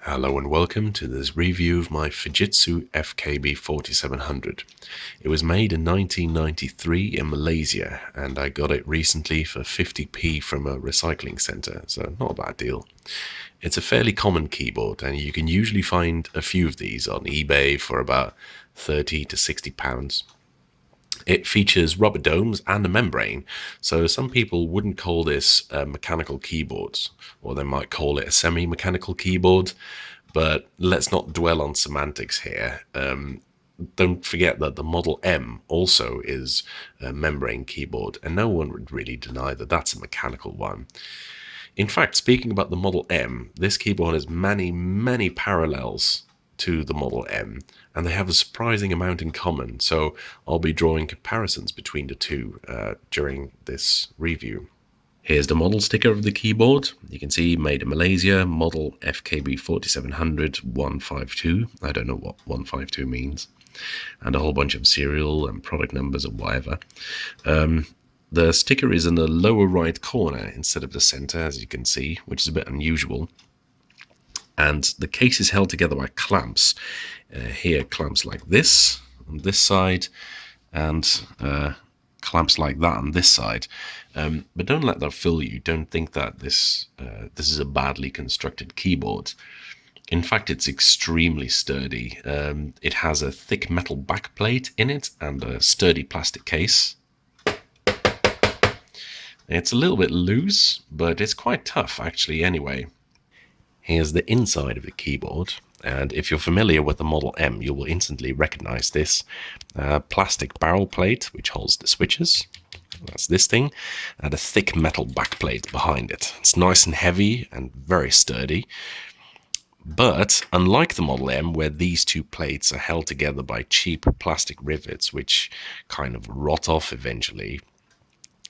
Hello and welcome to this review of my Fujitsu FKB4700. It was made in 1993 in Malaysia and I got it recently for 50p from a recycling centre, so not a bad deal. It's a fairly common keyboard and you can usually find a few of these on eBay for about 30 to 60 pounds. It features rubber domes and a membrane, so some people wouldn't call this a mechanical keyboard, or they might call it a semi-mechanical keyboard, but let's not dwell on semantics here. Don't forget that the Model M also is a membrane keyboard, and no one would really deny that that's a mechanical one. In fact, speaking about the Model M, this keyboard has many parallels to the Model M, and they have a surprising amount in common, so I'll be drawing comparisons between the two during this review. Here's the model sticker of the keyboard. You can see made in Malaysia, model FKB4700 152. I don't know what 152 means. And a whole bunch of serial and product numbers or whatever. The sticker is in the lower right corner instead of the center, as you can see, which is a bit unusual. And the case is held together by clamps. Here, clamps like this on this side, and clamps like that on this side. But don't let that fool you. Don't think that this is a badly constructed keyboard. In fact, it's extremely sturdy. It has a thick metal backplate in it and a sturdy plastic case. It's a little bit loose, but it's quite tough actually anyway. Here's the inside of the keyboard, and if you're familiar with the Model M, you will instantly recognize this plastic barrel plate which holds the switches. That's this thing, and a thick metal backplate behind it. It's nice and heavy and very sturdy. But unlike the Model M, where these two plates are held together by cheap plastic rivets which kind of rot off eventually,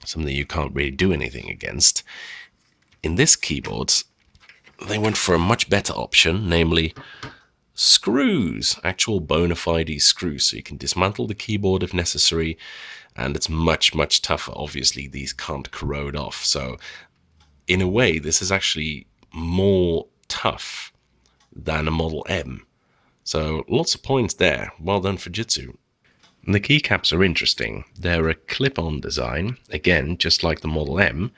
something you can't really do anything against, in this keyboard they went for a much better option, namely screws, actual bona fide screws, so you can dismantle the keyboard if necessary, and it's much tougher. Obviously these can't corrode off, so in a way this is actually more tough than a Model M. So lots of points there. Well done, Fujitsu. And the keycaps are interesting. They're a clip-on design, again just like the Model M,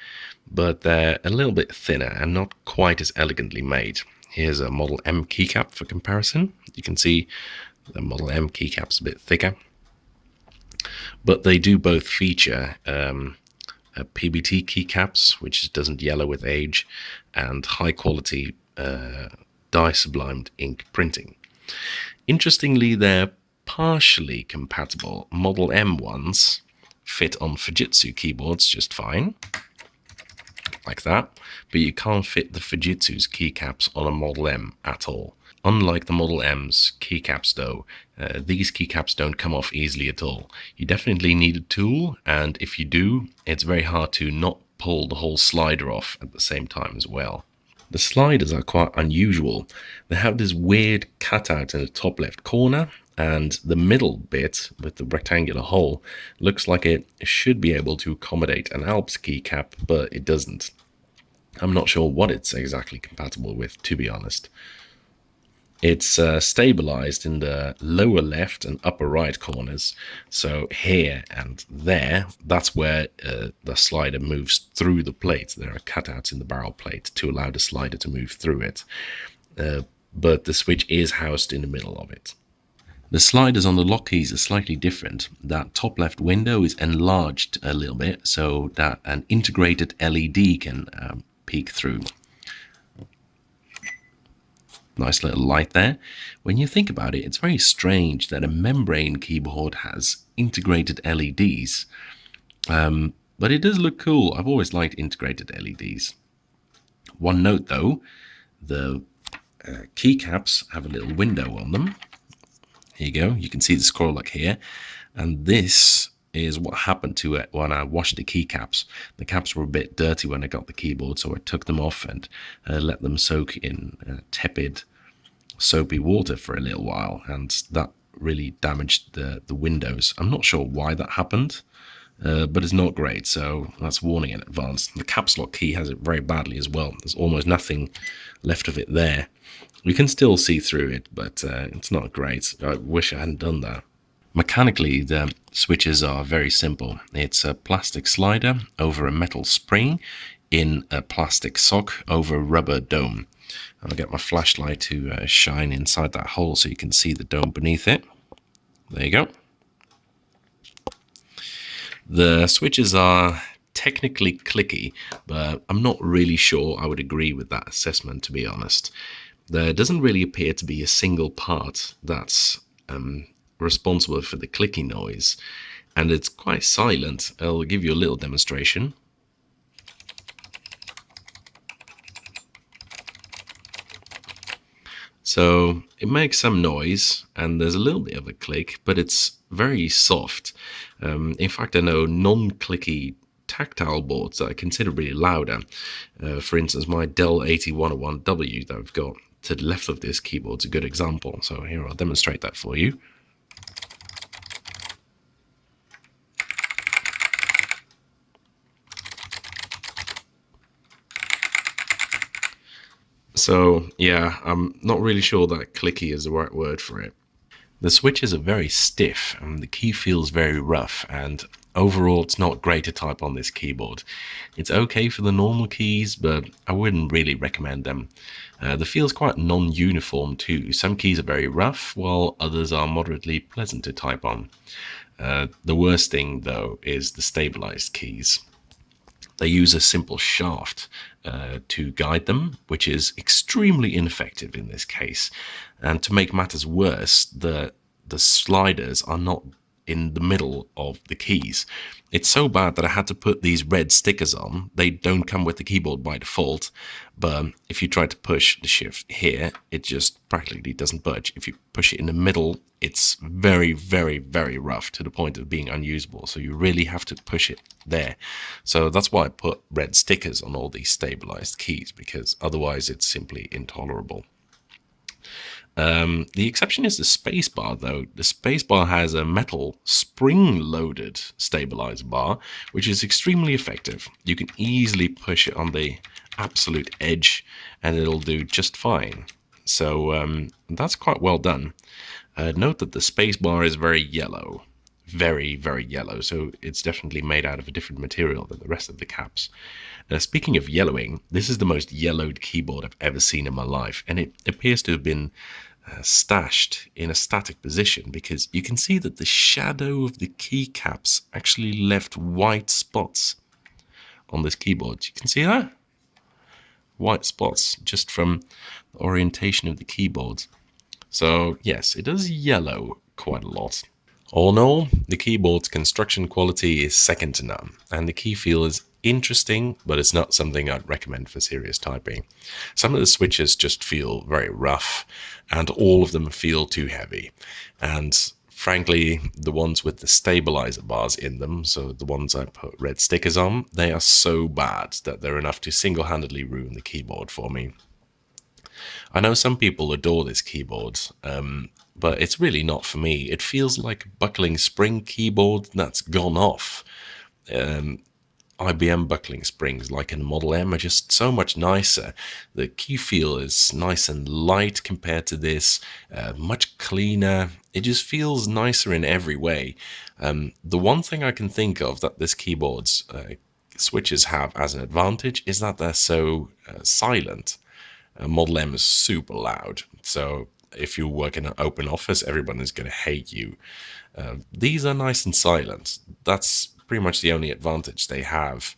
but they're a little bit thinner and not quite as elegantly made. Here's a Model M keycap for comparison. You can see the Model M keycap's a bit thicker, but they do both feature PBT keycaps, which doesn't yellow with age, and high quality dye sublimed ink printing. Interestingly, they're partially compatible. Model M ones fit on Fujitsu keyboards just fine, like that, but you can't fit the Fujitsu's keycaps on a Model M at all. Unlike the Model M's keycaps though, these keycaps don't come off easily at all. You definitely need a tool, and if you do, it's very hard to not pull the whole slider off at the same time as well. The sliders are quite unusual. They have this weird cutout in the top left corner, and the middle bit with the rectangular hole looks like it should be able to accommodate an Alps keycap, but it doesn't. I'm not sure what it's exactly compatible with, to be honest. It's stabilised in the lower left and upper right corners, so here and there, that's where the slider moves through the plate. There are cutouts in the barrel plate to allow the slider to move through it, but the switch is housed in the middle of it. The sliders on the lock keys are slightly different. That top left window is enlarged a little bit so that an integrated LED can peek through. Nice little light there. When you think about it, it's very strange that a membrane keyboard has integrated LEDs. But it does look cool. I've always liked integrated LEDs. One note though, the keycaps have a little window on them. Here you go. You can see the scroll lock here. And this is what happened to it when I washed the keycaps. The caps were a bit dirty when I got the keyboard, so I took them off and let them soak in tepid, soapy water for a little while, and that really damaged the windows. I'm not sure why that happened, but it's not great, so that's warning in advance. The caps lock key has it very badly as well. There's almost nothing left of it there. You can still see through it, but it's not great. I wish I hadn't done that. Mechanically, the switches are very simple. It's a plastic slider over a metal spring in a plastic sock over a rubber dome. I'll get my flashlight to shine inside that hole so you can see the dome beneath it. There you go. The switches are technically clicky, but I'm not really sure I would agree with that assessment, to be honest. There doesn't really appear to be a single part that's responsible for the clicky noise, and it's quite silent. I'll give you a little demonstration. So it makes some noise, and there's a little bit of a click, but it's very soft. In fact, I know non-clicky tactile boards that are considerably louder. For instance, my Dell 8101W that I've got to the left of this keyboard is a good example. So here, I'll demonstrate that for you. So yeah, I'm not really sure that clicky is the right word for it. The switches are very stiff and the key feels very rough, and overall it's not great to type on this keyboard. It's okay for the normal keys, but I wouldn't really recommend them. The feel's quite non-uniform too. Some keys are very rough, while others are moderately pleasant to type on. The worst thing though is the stabilised keys. They use a simple shaft to guide them, which is extremely ineffective in this case. And to make matters worse, the sliders are not in the middle of the keys. It's so bad that I had to put these red stickers on. They don't come with the keyboard by default, but if you try to push the shift here, it just practically doesn't budge. If you push it in the middle, it's very, very, very rough to the point of being unusable. So you really have to push it there. So that's why I put red stickers on all these stabilized keys, because otherwise it's simply intolerable. The exception is the spacebar, though. The spacebar has a metal spring-loaded stabilizer bar, which is extremely effective. You can easily push it on the absolute edge, and it'll do just fine. So that's quite well done. Note that the spacebar is very yellow. Very, very yellow, so it's definitely made out of a different material than the rest of the caps. Speaking of yellowing, this is the most yellowed keyboard I've ever seen in my life, and it appears to have been stashed in a static position, because you can see that the shadow of the keycaps actually left white spots on this keyboard. You can see that? White spots just from the orientation of the keyboard. So yes, it does yellow quite a lot. All in all, the keyboard's construction quality is second to none, and the key feel is interesting, but it's not something I'd recommend for serious typing. Some of the switches just feel very rough, and all of them feel too heavy. And frankly, the ones with the stabilizer bars in them, so the ones I put red stickers on, they are so bad that they're enough to single-handedly ruin the keyboard for me. I know some people adore this keyboard, but it's really not for me. It feels like a buckling spring keyboard that's gone off. IBM buckling springs, like in the Model M, are just so much nicer. The key feel is nice and light compared to this, much cleaner. It just feels nicer in every way. The one thing I can think of that this keyboard's switches have as an advantage is that they're so silent. Model M is super loud, so if you work in an open office, everyone is going to hate you. These are nice and silent. That's pretty much the only advantage they have.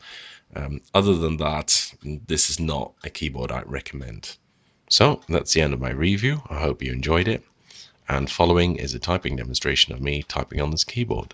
Other than that, this is not a keyboard I'd recommend. So that's the end of my review. I hope you enjoyed it. And following is a typing demonstration of me typing on this keyboard.